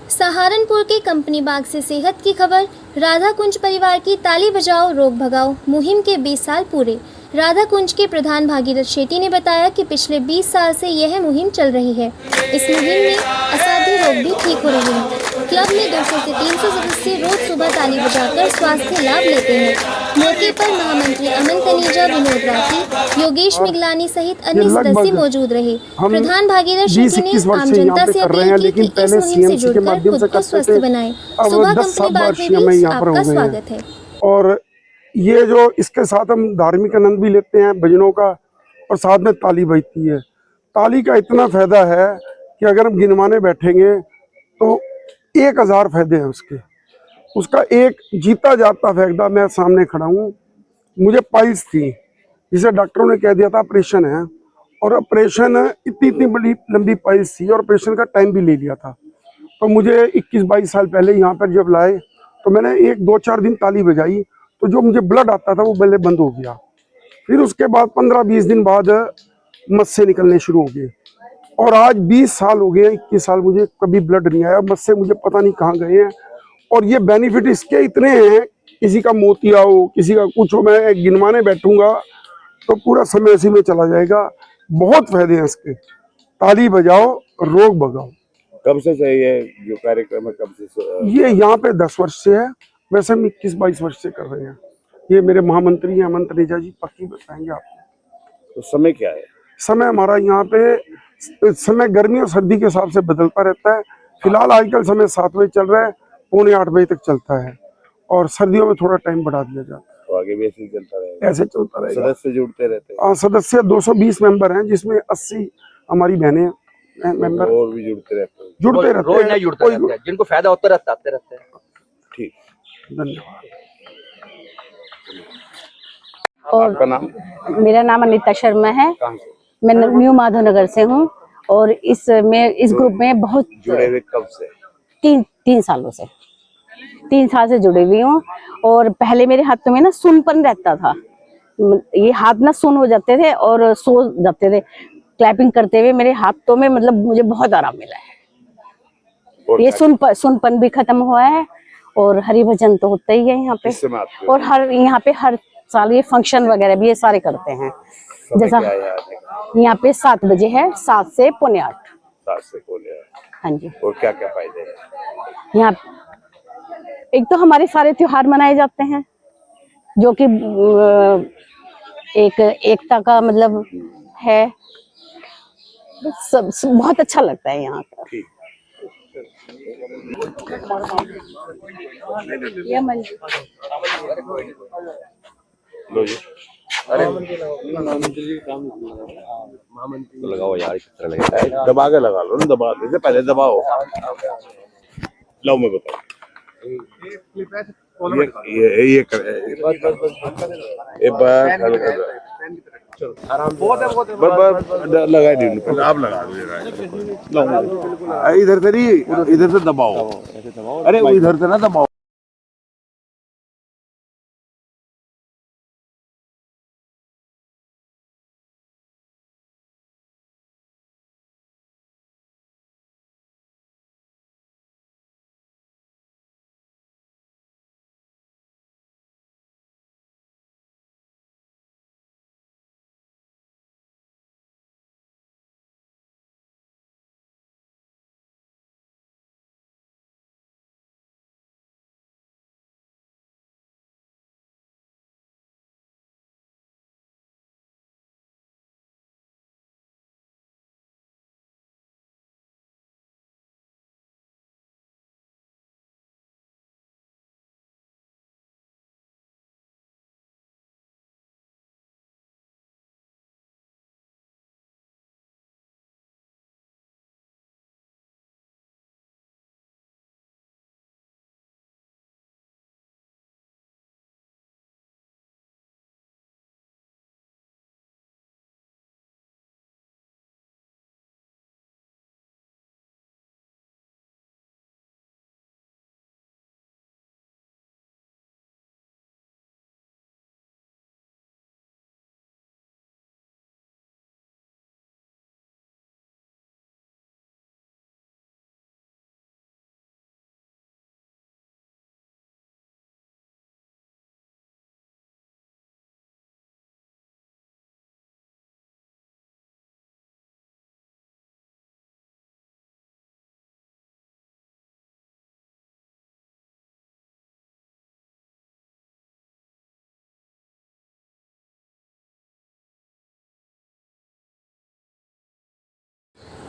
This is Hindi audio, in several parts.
सहारनपुर के कंपनी बाग से सेहत की खबर। राधा कुंज परिवार की ताली बजाओ रोग भगाओ मुहिम के 20 साल पूरे। राधा कुंज के प्रधान भागीरथ शेट्टी ने बताया कि पिछले 20 साल से यह मुहिम चल रही है। इस मुहिम में असाध्य रोग भी ठीक हो रहे हैं। क्लब में 200 से 300 सदस्य रोज सुबह ताली बजाकर स्वास्थ्य लाभ लेते हैं। मौके पर महामंत्री अमन तनेजा, विनोद राठी, योगेश मिगलानी सहित अन्य सदस्य मौजूद रहे। प्रधान भागीरथ शेट्टी ने आम जनता से अपील की कि इस मुहिम से जुड़कर खुद को स्वस्थ बनाएं। सुबह कंपनी बाग में भी आपका स्वागत है। और ये जो इसके साथ हम धार्मिक आनंद भी लेते हैं भजनों का, और साथ में ताली बजती है। ताली का इतना फायदा है कि अगर हम गिनवाने बैठेंगे तो 1000 फायदे हैं उसका एक जीता जाता फायदा। मैं सामने खड़ा हूँ, मुझे पाइल्स थी जिसे डॉक्टरों ने कह दिया था ऑपरेशन है, और ऑपरेशन इतनी बड़ी लंबी पाइल्स थी और ऑपरेशन का टाइम भी ले लिया था। तो मुझे 21-22 साल पहले यहाँ पर जब लाए तो मैंने 1-2-4 दिन ताली बजाई, तो जो मुझे ब्लड आता था वो पहले बंद हो गया। फिर उसके बाद 15-20 दिन बाद मस्से निकलने शुरू हो गए, और आज 20 साल हो गए, 21 साल मुझे कभी ब्लड नहीं आया। मस्से मुझे पता नहीं कहाँ गए हैं। और ये बेनिफिट इसके इतने हैं, किसी का मोतिया हो, किसी का कुछ हो, मैं गिनवाने बैठूंगा तो पूरा समय इसी में चला जाएगा। बहुत फायदे हैं इसके। ताली बजाओ रोग भगाओ। कब से चाहिए जो कार्यक्रम है, कब से? ये यहाँ पे 10 वर्ष से है, वैसे हम 21-22 वर्ष से कर रहे हैं। ये मेरे महामंत्री हैं अमन तनेजा जी, पक्की बताएंगे आपको। तो समय क्या है? समय हमारा यहाँ पे समय गर्मी और सर्दी के हिसाब से बदलता रहता है। फिलहाल आजकल समय 7 बजे चल रहा है, 7:45 बजे तक चलता है, और सर्दियों में थोड़ा टाइम बढ़ा दिया जाता है। तो आगे भी ऐसे ही चलता रहेगा? ऐसे चलता रहेगा। सदस्य जुड़ते रहते हैं? सदस्य 220 मेंबर हैं, जिसमें 80 हमारी बहनें मेंबर। और भी जुड़ते रहते हैं? जुड़ते रहते रोज नहीं जुड़ते रहते हैं, जिनको फायदा होता रहता आते रहते हैं। ठीक, धन्यवाद। और आपका नाम? मेरा नाम अनीता शर्मा है। कहाँ से? मैं न्यू माधवनगर से हूँ, और इस ग्रुप में बहुत जुड़े हुए कब से? 3 सालों से, 3 साल से जुड़ी हुई हूँ। और पहले मेरे हाथों में ना सुनपन रहता था, ये हाथ ना सुन हो जाते थे और सो जाते थे। क्लैपिंग करते हुए मेरे हाथों में मतलब मुझे बहुत आराम मिला है। ये सुनपन भी खत्म हुआ है, और हरि भजन तो होता ही है यहाँ पे। और यहाँ पे हर साल ये फंक्शन वगैरह भी ये सारे करते हैं। जैसा यहाँ पे 7 बजे है, 7 से 7:45। 7 से 7:45। हाँ जी। और क्या क्या फायदे हैं यहाँ? एक तो हमारे सारे त्योहार मनाए जाते हैं, जो कि एक एकता का मतलब है। सब बहुत अच्छा लगता है यहाँ का। ये लो जी। अरे तो लगाओ यार, किस तरह लगेगा? दबा के लगा लो ना, दबा से पहले दबाओ। लो मैं बताऊँ, ये लगा दी, पहले आप लगा दो। इधर से नहीं, इधर से दबाओ। अरे इधर से ना दबाओ।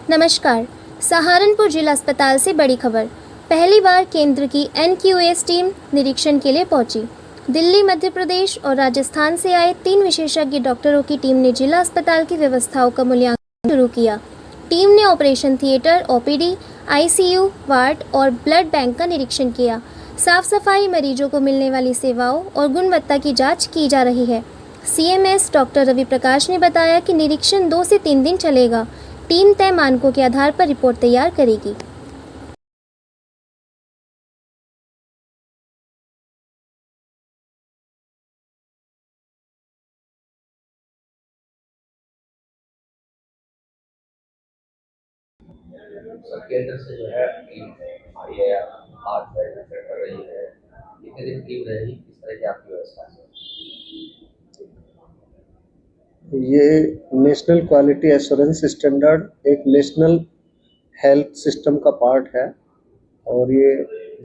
नमस्कार। सहारनपुर जिला अस्पताल से बड़ी खबर। पहली बार केंद्र की NQS टीम निरीक्षण के लिए पहुंची। दिल्ली, मध्य प्रदेश और राजस्थान से आए 3 विशेषज्ञ डॉक्टरों की टीम ने जिला अस्पताल की व्यवस्थाओं का मूल्यांकन शुरू किया। टीम ने operation theatre, OPD, ICU, ward और ब्लड बैंक का निरीक्षण किया। साफ सफाई, मरीजों को मिलने वाली सेवाओं और गुणवत्ता की जांच की जा रही है। CMS डॉक्टर रवि प्रकाश ने बताया कि निरीक्षण 2 से 3 दिन चलेगा। टीम तय मानकों के आधार पर रिपोर्ट तैयार करेगी। सर केंद्र से जो है टीम आई है, आज निरीक्षण कर रही है, कितने दिन टीम रहेगी, किस तरह की आपकी व्यवस्था है? ये नेशनल क्वालिटी एश्योरेंस स्टैंडर्ड एक नेशनल हेल्थ सिस्टम का पार्ट है और ये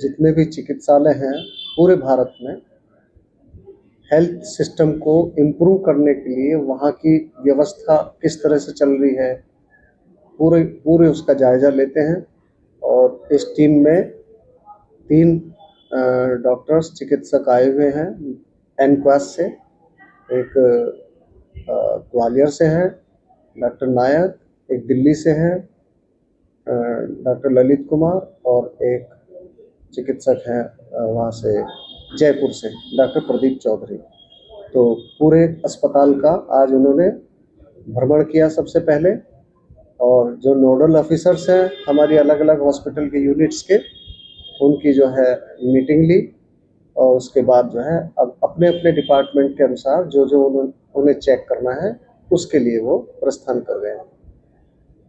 जितने भी चिकित्सालय हैं पूरे भारत में हेल्थ सिस्टम को इम्प्रूव करने के लिए वहाँ की व्यवस्था किस तरह से चल रही है पूरे उसका जायज़ा लेते हैं। और इस टीम में 3 डॉक्टर्स चिकित्सक आए हुए हैं NQS से, एक ग्वालियर से है डॉक्टर नायक, एक दिल्ली से है डॉक्टर ललित कुमार और एक चिकित्सक हैं वहाँ से जयपुर से डॉक्टर प्रदीप चौधरी। तो पूरे अस्पताल का आज उन्होंने भ्रमण किया सबसे पहले, और जो नोडल ऑफिसर्स हैं हमारी अलग अलग हॉस्पिटल के यूनिट्स के, उनकी जो है मीटिंग ली और उसके बाद जो है अब अपने अपने डिपार्टमेंट के अनुसार जो जो उन्हें चेक करना है उसके लिए वो प्रस्थान कर रहे हैं।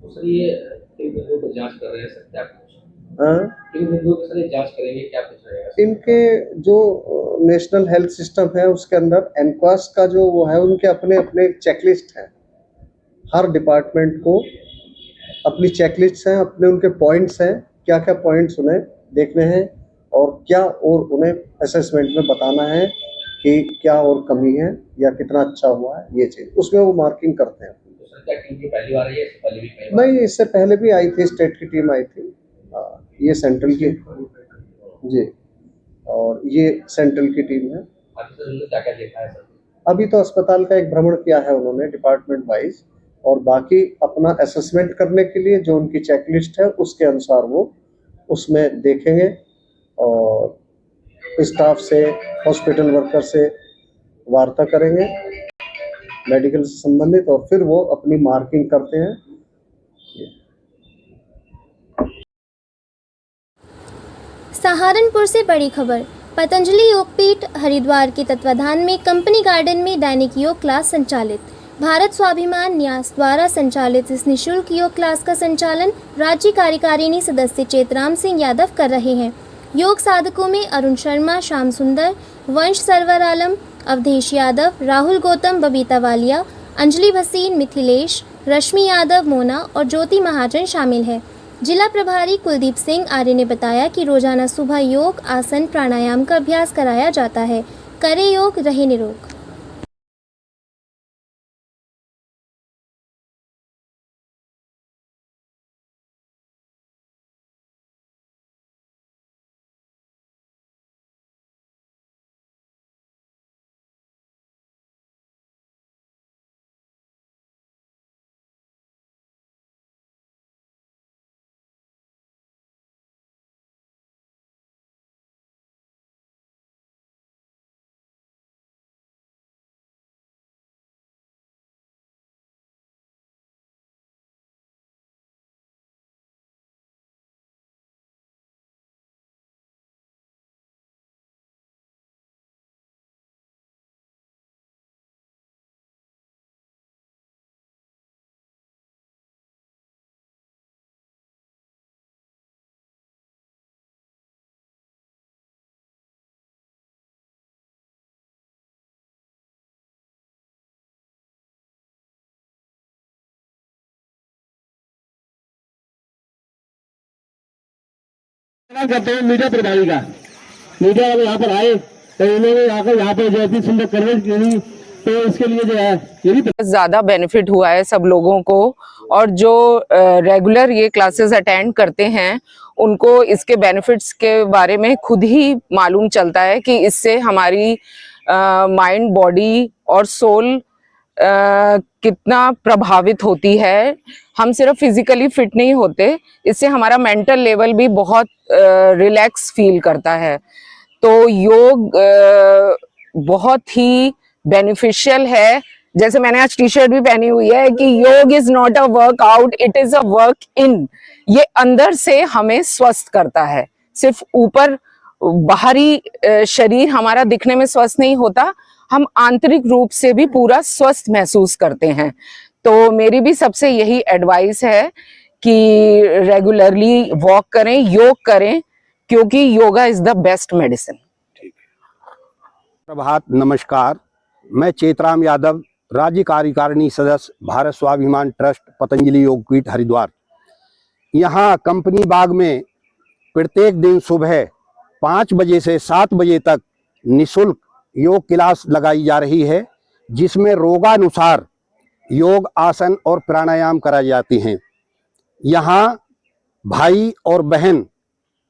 तो सर ये टीम बिंदुओं पर जांच कर रहे हैं सर, क्या कुछ हाँ, टीम बिंदुओं पर सर जांच करेंगे, क्या कुछ रहेगा? इनके जो नेशनल हेल्थ सिस्टम है उसके अंदर NQS का जो वो है उनके अपने अपने चेकलिस्ट हैं। हर डिपार्टमेंट को अपनी चेकलिस्ट हैं, अपने उनके पॉइंट्स हैं, क्या क्या पॉइंट्स उन्हें देखने हैं और क्या और उन्हें असेसमेंट में बताना है कि क्या और कमी है या कितना अच्छा हुआ है, ये चीज़ उसमें वो मार्किंग करते हैं। तो सर क्या टीम की पहली बार है या इससे पहले भी कई बार? नहीं, इससे पहले भी आई थी, स्टेट की टीम आई थी, ये सेंट्रल की जी, और ये सेंट्रल की टीम है। अभी सर उन्होंने क्या क्या देखा है सर? अभी तो अस्पताल का एक भ्रमण किया है उन्होंने डिपार्टमेंट वाइज, और बाकी अपना असेसमेंट करने के लिए जो उनकी चेकलिस्ट है उसके अनुसार वो उसमें देखेंगे और स्टाफ से, हॉस्पिटल वर्कर से वार्ता करेंगे मेडिकल से संबंधित, और फिर वो अपनी मार्किंग करते हैं। सहारनपुर से बड़ी खबर। पतंजलि योगपीठ हरिद्वार के तत्वाधान में कंपनी गार्डन में दैनिक योग क्लास संचालित। भारत स्वाभिमान न्यास द्वारा संचालित इस निःशुल्क योग क्लास का संचालन राज्य कार्यकारिणी सदस्य चेतराम सिंह यादव कर रहे हैं। योग साधकों में अरुण शर्मा, श्याम सुंदर, वंश सरवर आलम, अवधेश यादव, राहुल गौतम, बबीता वालिया, अंजलि भसीन, मिथिलेश, रश्मि यादव, मोना और ज्योति महाजन शामिल है। जिला प्रभारी कुलदीप सिंह आर्य ने बताया कि रोजाना सुबह योग, आसन, प्राणायाम का अभ्यास कराया जाता है। करें योग, रहे निरोग। करते हैं मीडिया प्रभारी का। मीडिया वाले यहाँ पर आए तो इन्होंने आकर यहाँ पर जो इतनी सुंदर कवरेज की तो इसके लिए जो है ये भी ज्यादा बेनिफिट हुआ है सब लोगों को, और जो रेगुलर ये क्लासेस अटेंड करते हैं उनको इसके बेनिफिट्स के बारे में खुद ही मालूम चलता है कि इससे हमारी माइंड, बॉडी और सोल कितना प्रभावित होती है। हम सिर्फ फिजिकली फिट नहीं होते, इससे हमारा मेंटल लेवल भी बहुत रिलैक्स फील करता है। तो योग बहुत ही बेनिफिशियल है। जैसे मैंने आज टी शर्ट भी पहनी हुई है कि योग is not a workout, it is a work in. ये अंदर से हमें स्वस्थ करता है, सिर्फ ऊपर बाहरी शरीर हमारा दिखने में स्वस्थ नहीं होता, हम आंतरिक रूप से भी पूरा स्वस्थ महसूस करते हैं। तो मेरी भी सबसे यही एडवाइस है कि रेगुलरली वॉक करें, योग करें, क्योंकि yoga is the best medicine. Prabhat, नमस्कार। मैं चेतराम यादव, राज्य कार्यकारिणी सदस्य, भारत स्वाभिमान ट्रस्ट, पतंजलि योगपीठ, हरिद्वार। यहाँ कंपनी बाग में प्रत्येक दिन सुबह 5 बजे से 7 बजे तक निःशुल्क योग क्लास लगाई जा रही है, जिसमें रोगानुसार योग, आसन और प्राणायाम कराई जाती हैं। यहाँ भाई और बहन,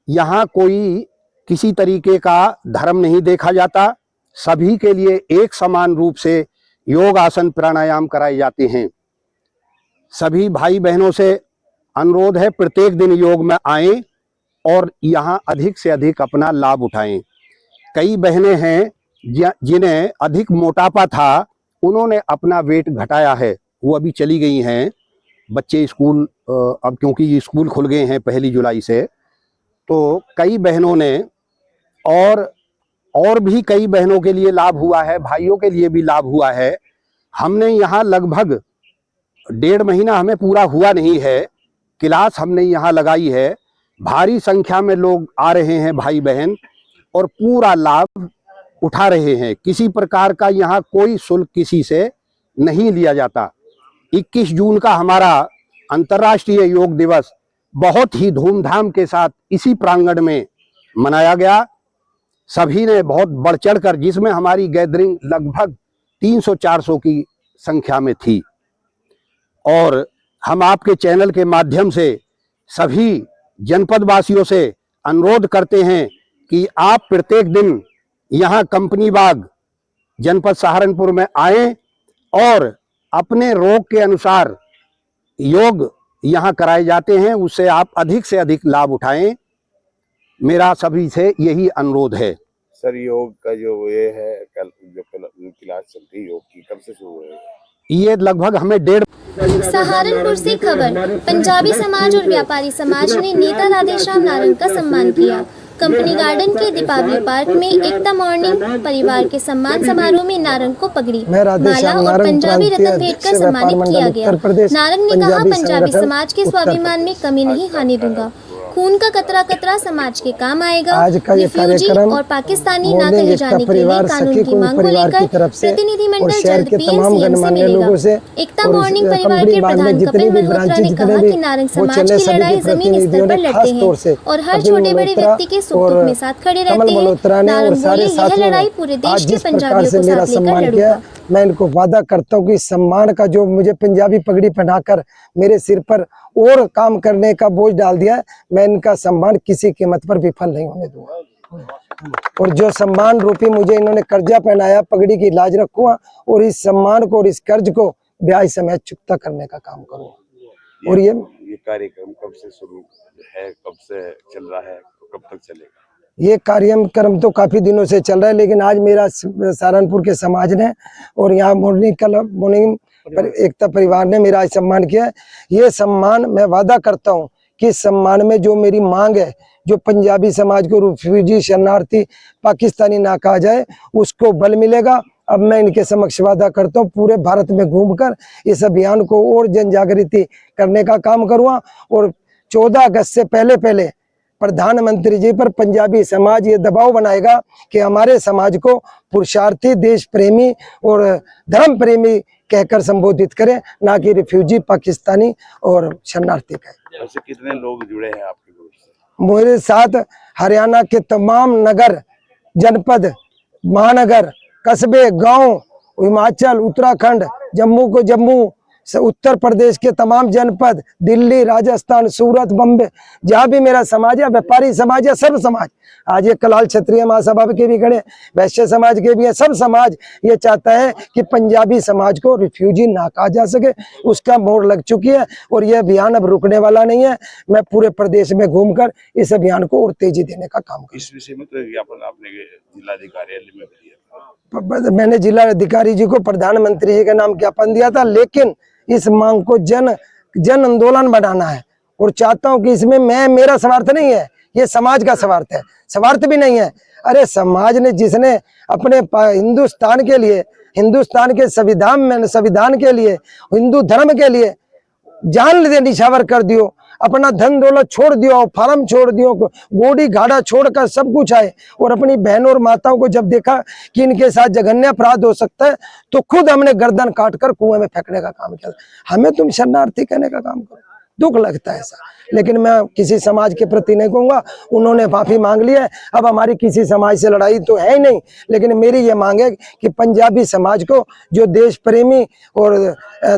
यहाँ कोई किसी तरीके का धर्म नहीं देखा जाता, सभी के लिए एक समान रूप से योग, आसन, प्राणायाम कराए जाते हैं। सभी भाई बहनों से अनुरोध है प्रत्येक दिन योग में आएं और यहाँ अधिक से अधिक अपना लाभ उठाएं। कई बहनें हैं जिन्हें अधिक मोटापा था, उन्होंने अपना वेट घटाया है, वो अभी चली गई हैं। बच्चे स्कूल अब क्योंकि स्कूल खुल गए हैं 1 जुलाई से, तो कई बहनों ने और भी कई बहनों के लिए लाभ हुआ है, भाइयों के लिए भी लाभ हुआ है। हमने यहाँ लगभग 1.5 महीना हमें पूरा हुआ नहीं है, क्लास हमने यहाँ लगाई है। भारी संख्या में लोग आ रहे हैं भाई बहन और पूरा लाभ उठा रहे हैं। किसी प्रकार का यहाँ कोई शुल्क किसी से नहीं लिया जाता। 21 जून का हमारा अंतर्राष्ट्रीय योग दिवस बहुत ही धूमधाम के साथ इसी प्रांगण में मनाया गया। सभी ने बहुत बढ़ चढ़ कर, जिसमें हमारी गैदरिंग लगभग 300-400 की संख्या में थी। और हम आपके चैनल के माध्यम से सभी जनपद वासियों से अनुरोध करते हैं कि आप प्रत्येक दिन यहाँ कंपनी बाग जनपद सहारनपुर में आएं और अपने रोग के अनुसार योग यहाँ कराए जाते हैं, उससे आप अधिक से अधिक लाभ उठाएं। मेरा सभी से यही अनुरोध है। सर, योग का जो ये है कल जो क्लास चलती है योग की, कब से शुरू है? ये लगभग हमें 1.5 सहारनपुर से खबर। पंजाबी समाज और व्यापारी समाज ने नेता राधेश्याम नारंग का सम्मान किया। कंपनी गार्डन के दीपावली पार्क में एकता मॉर्निंग परिवार के सम्मान समारोह में नारंग को पगड़ी, माला और पंजाबी रत्न भेंट कर सम्मानित किया गया। नारंग ने कहा, पंजाबी समाज के स्वाभिमान में कमी नहीं आने दूंगा। खून का कतरा कतरा समाज के काम आएगा। रिफ्यूजी और पाकिस्तानी ना कहे जाने के लिए कानून की मांग को लेकर प्रतिनिधिमंडल जल्द पीएम से मिलेगा। एकता मॉर्निंग परिवार के प्रधान कपिल मल्होत्रा ने कहा कि नारंग समाज की लड़ाई जमीन स्तर पर लड़ते हैं और हर छोटे बड़े व्यक्ति के सुख दुख में साथ खड़े रहते हैं। नारंग बोले, यह लड़ाई पूरे देश के पंजाबियों को साथ लेकर लड़ूंगा। मैं इनको वादा करता हूँ कि सम्मान का जो मुझे पंजाबी पगड़ी पहनाकर मेरे सिर पर और काम करने का बोझ डाल दिया है, मैं इनका सम्मान किसी कीमत पर विफल नहीं होने दूंगा। और जो सम्मान रूपी मुझे इन्होंने कर्जा पहनाया, पगड़ी की लाज रखूंगा और इस सम्मान को और इस कर्ज को ब्याज समेत चुकता करने का काम करूंगा। और ये कार्यक्रम कब से शुरू है, कब से चल रहा है, तो कब तक चलेगा? ये कार्यक्रम तो काफी दिनों से चल रहा है, लेकिन आज मेरा सहारनपुर के समाज ने और यहाँ मॉर्निंग एकता परिवार ने मेरा सम्मान किया है। ये सम्मान मैं वादा करता हूँ कि इस सम्मान में जो मेरी मांग है, जो पंजाबी समाज को रिफ्यूजी, शरणार्थी, पाकिस्तानी ना कहा जाए, उसको बल मिलेगा। अब मैं इनके समक्ष वादा करता हूँ पूरे भारत में घूमकर इस अभियान को और जन जागृति करने का काम करूँगा। और 14 अगस्त से पहले प्रधानमंत्री जी पर पंजाबी समाज ये दबाव बनाएगा कि हमारे समाज को पुरुषार्थी, देश प्रेमी और धर्म प्रेमी कहकर संबोधित करें, ना कि रिफ्यूजी, पाकिस्तानी और शरणार्थी कहें। ऐसे कितने लोग जुड़े हैं आपके ग्रुप से? मेरे साथ हरियाणा के तमाम नगर, जनपद, महानगर, कस्बे, गांव हिमाचल, उत्तराखंड, जम्मू को जम्मू, उत्तर प्रदेश के तमाम जनपद, दिल्ली, राजस्थान, सूरत, बम्बे, जहाँ भी मेरा समाज है, व्यापारी समाज है, सर्व समाज, आज ये कलाल क्षत्रिय महासभा के भी खड़े, वैश्य समाज के भी है, सब समाज ये चाहता है कि पंजाबी समाज को रिफ्यूजी ना कहा जा सके। उसका मोहर लग चुकी है और ये अभियान अब रुकने वाला नहीं है। मैं पूरे प्रदेश में घूमकर इस अभियान को और तेजी देने का काम करूंगा। इस विषय में तो ज्ञापन आपने जिलाधिकारी में दिया था। मैंने जिला अधिकारी जी को प्रधानमंत्री जी का नाम ज्ञापन दिया था, लेकिन इस मांग को जन आंदोलन बनाना है और चाहता हूं कि इसमें मेरा स्वार्थ नहीं है, ये समाज का स्वार्थ है, स्वार्थ भी नहीं है। अरे समाज ने जिसने अपने हिंदुस्तान के लिए, हिंदुस्तान के संविधान के लिए, हिंदू धर्म के लिए जान निछावर कर दियो, अपना धन दौलत छोड़ दियो, फार्म छोड़ दियो, गोड़ी घाड़ा छोड़कर सब कुछ आए और अपनी बहनों और माताओं को जब देखा कि इनके साथ जघन्य अपराध हो सकता है तो खुद हमने गर्दन काटकर कुएं में फेंकने का काम किया। हमें तुम शरणार्थी कहने का काम करो, दुख लगता है ऐसा, लेकिन मैं किसी समाज के प्रति नहीं कहूंगा। उन्होंने माफी मांग ली है, अब हमारी किसी समाज से लड़ाई तो है ही नहीं, लेकिन मेरी ये मांग है कि पंजाबी समाज को जो देश प्रेमी और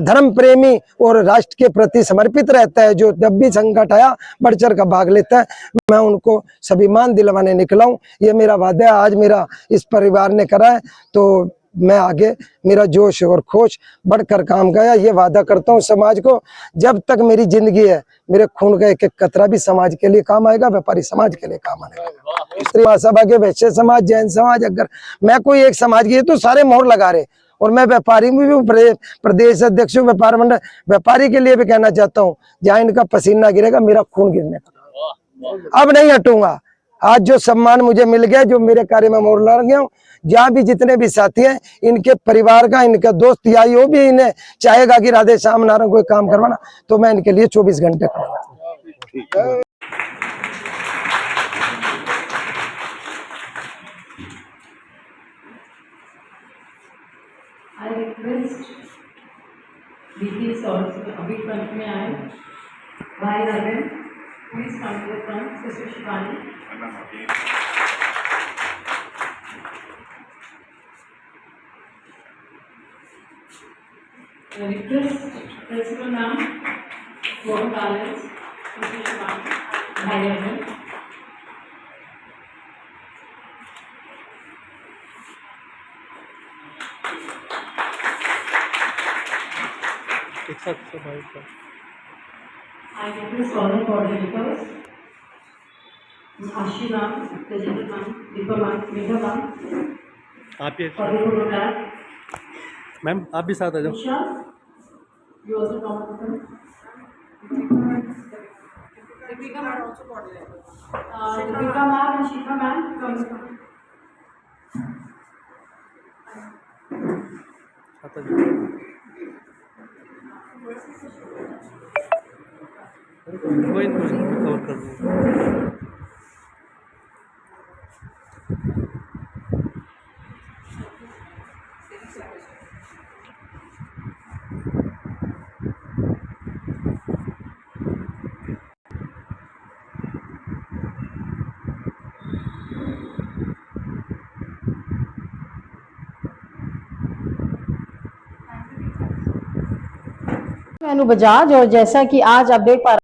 धर्म प्रेमी और राष्ट्र के प्रति समर्पित रहता है, जो जब भी संकट आया बढ़ चढ़ का भाग लेता है, मैं उनको स्वाभिमान दिलवाने निकला हूँ। ये मेरा वादा है, आज मेरा इस परिवार ने करा है तो मैं आगे मेरा जोश और खोज बढ़कर काम गया। ये वादा करता हूँ समाज को, जब तक मेरी जिंदगी है मेरे खून का एक एक कतरा भी समाज के लिए काम आएगा, व्यापारी समाज के लिए काम आएगा। स्त्री महासभा के वैश्य समाज, जैन समाज, अगर मैं कोई एक समाज की तो सारे मोहर लगा रहे, और मैं व्यापारी में भी प्रदेश अध्यक्ष व्यापार मंडल व्यापारी के लिए भी कहना चाहता हूँ, जहाँ इनका पसीना गिरेगा मेरा खून गिरने का, अब नहीं हटूंगा। आज जो सम्मान मुझे मिल गया, जो मेरे कार्य में मोहर लग गया हूँ, जहाँ भी जितने भी साथी हैं, इनके परिवार का, इनका दोस्त यारी हो भी इन्हें चाहेगा कि राधे श्याम नारायण कोई काम करवाना, तो मैं इनके लिए 24 घंटे करूँगा। I request DP Source अभी फ्रंट में आए, भाई Ravindra, please come to the front, sister Shivani. I request Principal Ma'am, Gordon Collins, sister Shivani, भाई Ravindra. I request all the coordinators, Ashi Ma'am, Tejinder Ma'am, Deepa Ma'am, Megha Ma'am, आप ये मैम आप भी साथ आ जाओ। Usha, you also come with them. Deepika Ma'am also coordinator. Deepika Ma'am and Shifa Ma'am come with them. कोई कवर कर दो। मैं अनु बजाज, और जैसा कि आज आप देख पा